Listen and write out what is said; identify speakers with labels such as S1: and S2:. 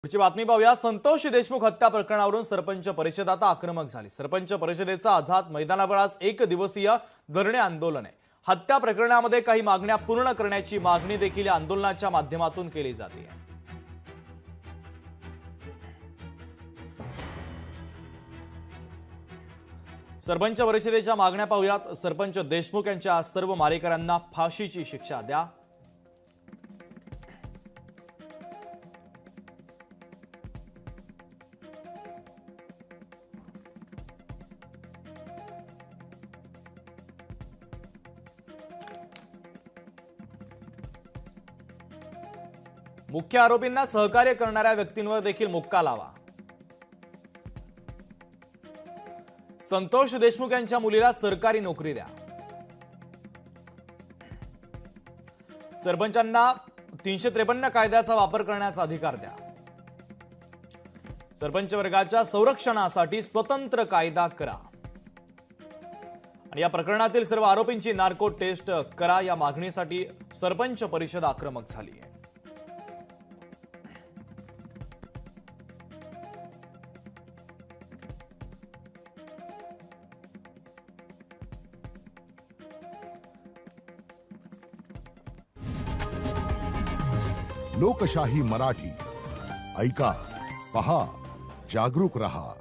S1: पुढची बातमी पाहूया। संतोष देशमुख हत्या प्रकरणावरून सरपंच परिषद आता आक्रमक झाली। सरपंच परिषदेचा आझाद मैदानावर आज एक दिवसीय धरणे आंदोलन आहे। हत्या प्रकरणामध्ये काही मागण्या पूर्ण करण्याची मागणी देखील या आंदोलनाच्या माध्यमातून केली जाते आहे। सरपंच परिषदेच्या मागण्या पाहूयात। सरपंच देशमुख यांच्या सर्व मारेकऱ्यांना फाशीची शिक्षा द्या। मुख्य आरोपींना सहकार्य करणाऱ्या व्यक्तींवर देखील मुक्का लावा। संतोष देशमुख यांच्या मुलीला सरकारी नोकरी द्या। सरपंचांना 353 कायद्याचा वापर करण्याचा अधिकार द्या। सरपंच वर्गाच्या संरक्षणासाठी स्वतंत्र कायदा करा। आणि या प्रकरणातील सर्व आरोपींची नार्को टेस्ट करा। या मागणीसाठी सरपंच परिषद आक्रमक झाली आहे।
S2: लोकशाही मराठी ऐका, पहा, जागरूक रहा।